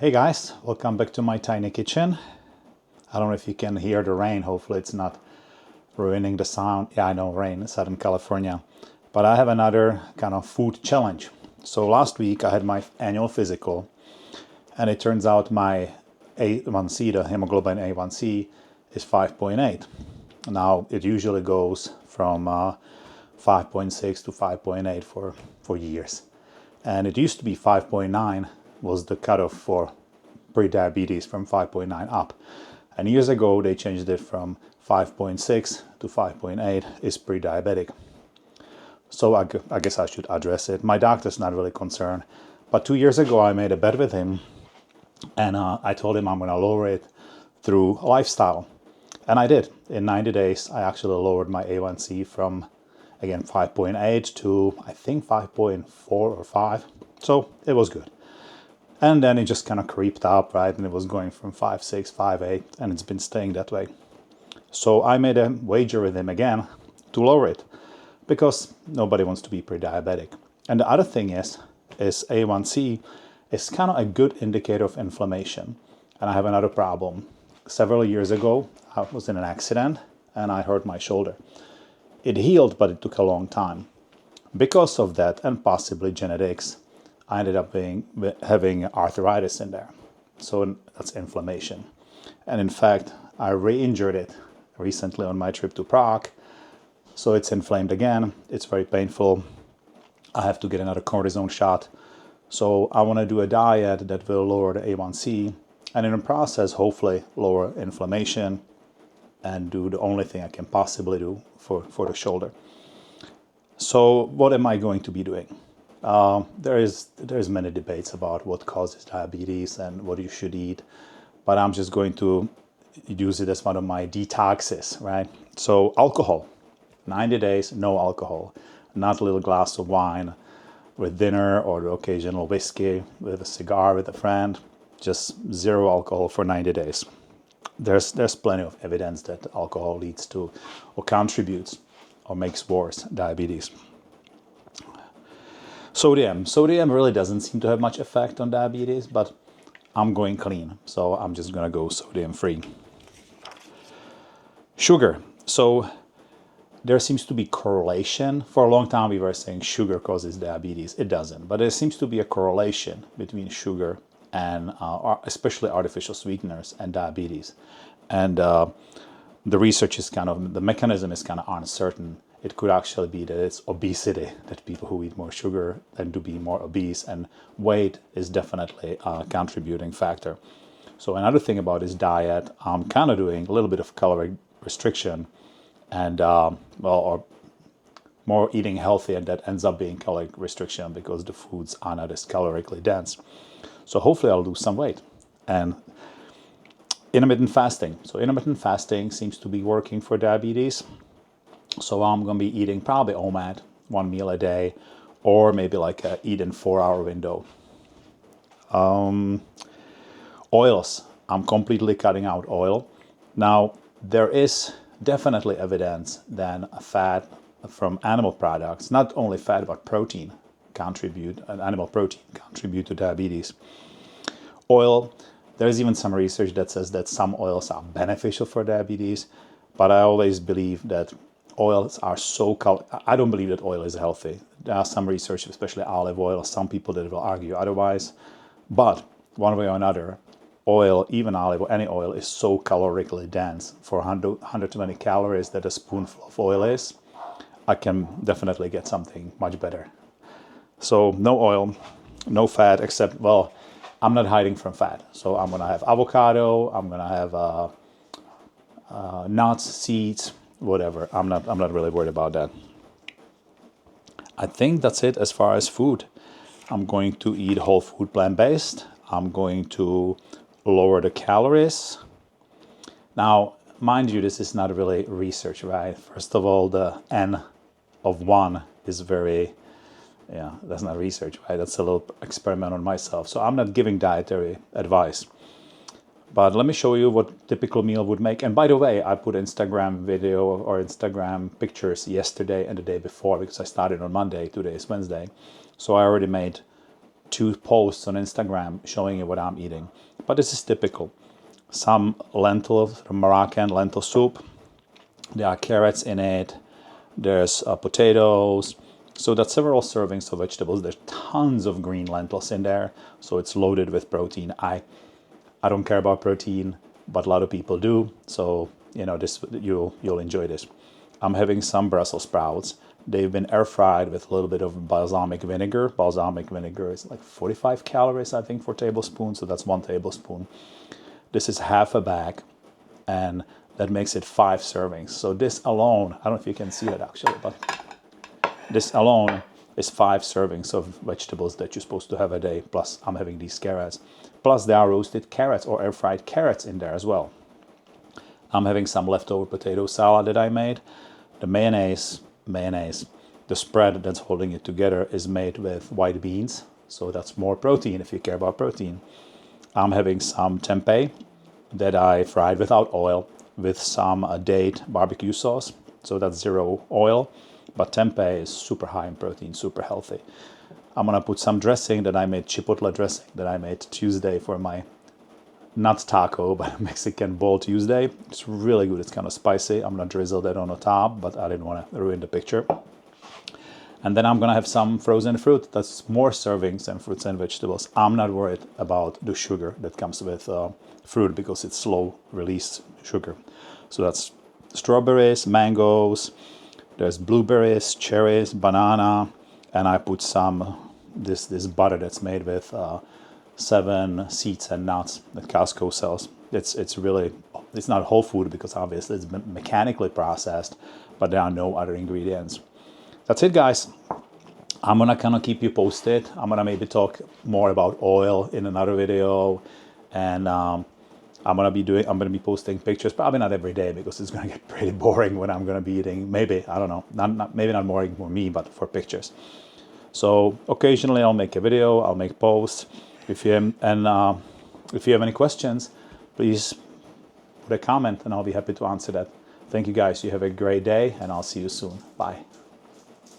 Hey guys, welcome back to my tiny kitchen. I don't know if you can hear the rain. Hopefully it's not ruining the sound. Yeah, I know, rain in Southern California. But I have another kind of food challenge. So last week I had my annual physical, and it turns out my A1C, the hemoglobin A1C, is 5.8. Now it usually goes from 5.6 to 5.8 for years. And it used to be 5.9 was the cutoff for pre-diabetes, from 5.9 up. And years ago they changed it from 5.6 to 5.8 is pre-diabetic. So I guess I should address it. My doctor's not really concerned. But 2 years ago I made a bet with him, and I told him I'm going to lower it through lifestyle. And I did. In 90 days I actually lowered my A1C from, again, 5.8 to I think 5.4 or 5. So it was good. And then it just kind of creeped up, right? And it was going from 5.6, 5.8, and it's been staying that way. So I made a wager with him again to lower it, because nobody wants to be pre-diabetic. And the other thing is A1C is kind of a good indicator of inflammation. And I have another problem. Several years ago, I was in an accident and I hurt my shoulder. It healed, but it took a long time. Because of that, and possibly genetics, I ended up having arthritis in there. So that's inflammation. And in fact, I re-injured it recently on my trip to Prague. So it's inflamed again. It's very painful. I have to get another cortisone shot. So I want to do a diet that will lower the A1C, and in the process, hopefully lower inflammation and do the only thing I can possibly do for the shoulder. So what am I going to be doing? There's many debates about what causes diabetes and what you should eat, but I'm just going to use it as one of my detoxes, right? So alcohol, 90 days, no alcohol, not a little glass of wine with dinner or the occasional whiskey with a cigar with a friend, just zero alcohol for 90 days. There's plenty of evidence that alcohol leads to or contributes or makes worse diabetes. Sodium really doesn't seem to have much effect on diabetes, but I'm going clean, so I'm just gonna go sodium free. Sugar. So there seems to be correlation. For a long time we were saying sugar causes diabetes. It doesn't, but there seems to be a correlation between sugar and especially artificial sweeteners and diabetes. And the research is the mechanism is kind of uncertain. It could actually be that it's obesity, that people who eat more sugar tend to be more obese, and weight is definitely a contributing factor. So another thing about this diet, I'm kind of doing a little bit of calorie restriction and, or more eating healthy, and that ends up being calorie restriction because the foods are not as calorically dense. So hopefully I'll lose some weight. And intermittent fasting. So intermittent fasting seems to be working for diabetes. So I'm going to be eating probably OMAD, 1 meal a day, or maybe like a eat in 4-hour window. Oils. I'm completely cutting out oil. Now, there is definitely evidence that fat from animal products, not only fat but protein, animal protein contribute to diabetes. Oil, there's even some research that says that some oils are beneficial for diabetes, but I always believe that oils are I don't believe that oil is healthy. There are some research, especially olive oil, some people that will argue otherwise, but one way or another, oil, even olive oil, any oil, is so calorically dense. For 120 calories that a spoonful of oil is, I can definitely get something much better. So no oil, no fat, except, well, I'm not hiding from fat. So I'm going to have avocado, I'm going to have nuts, seeds, whatever. I'm not really worried about that. I think that's it as far as food. I'm going to eat whole food, plant-based. I'm going to lower the calories. Now, mind you, this is not really research, right? First of all, the N of 1 is that's not research, right? That's a little experiment on myself. So I'm not giving dietary advice. But let me show you what typical meal would make. And by the way, I put Instagram video or Instagram pictures yesterday and the day before, because I started on Monday, today is Wednesday. So I already made 2 posts on Instagram showing you what I'm eating. But this is typical. Some lentils, Moroccan lentil soup. There are carrots in it. There's potatoes. So that's several servings of vegetables. There's tons of green lentils in there. So it's loaded with protein. I don't care about protein, but a lot of people do. So, you know, this you'll enjoy this. I'm having some Brussels sprouts. They've been air fried with a little bit of balsamic vinegar. Balsamic vinegar is like 45 calories, I think, for a tablespoon. So that's 1 tablespoon. This is half a bag, and that makes it 5 servings. So this alone, I don't know if you can see it actually, but this alone is 5 servings of vegetables that you're supposed to have a day. Plus, I'm having these carrots. Plus, there are roasted carrots or air fried carrots in there as well. I'm having some leftover potato salad that I made. The mayonnaise, the spread that's holding it together is made with white beans. So that's more protein if you care about protein. I'm having some tempeh that I fried without oil with some date barbecue sauce. So that's 0 oil, but tempeh is super high in protein, super healthy. I'm gonna put some dressing that I made, chipotle dressing that I made Tuesday for my, not taco, but Mexican bowl Tuesday. It's really good, it's kind of spicy. I'm gonna drizzle that on the top, but I didn't wanna ruin the picture. And then I'm gonna have some frozen fruit. That's more servings than fruits and vegetables. I'm not worried about the sugar that comes with fruit because it's slow release sugar. So that's strawberries, mangoes, there's blueberries, cherries, banana, and I put some this butter that's made with 7 seeds and nuts that Costco sells. It's not whole food because obviously it's been mechanically processed, but there are no other ingredients. That's it, guys. I'm gonna kind of keep you posted. I'm gonna maybe talk more about oil in another video, and I'm gonna be posting pictures, probably not every day because it's gonna get pretty boring when I'm gonna be eating. Maybe, I don't know, maybe not boring for me, but for pictures. So occasionally I'll make a video, I'll make posts. If you have any questions, please put a comment and I'll be happy to answer that. Thank you, guys. You have a great day, and I'll see you soon. Bye.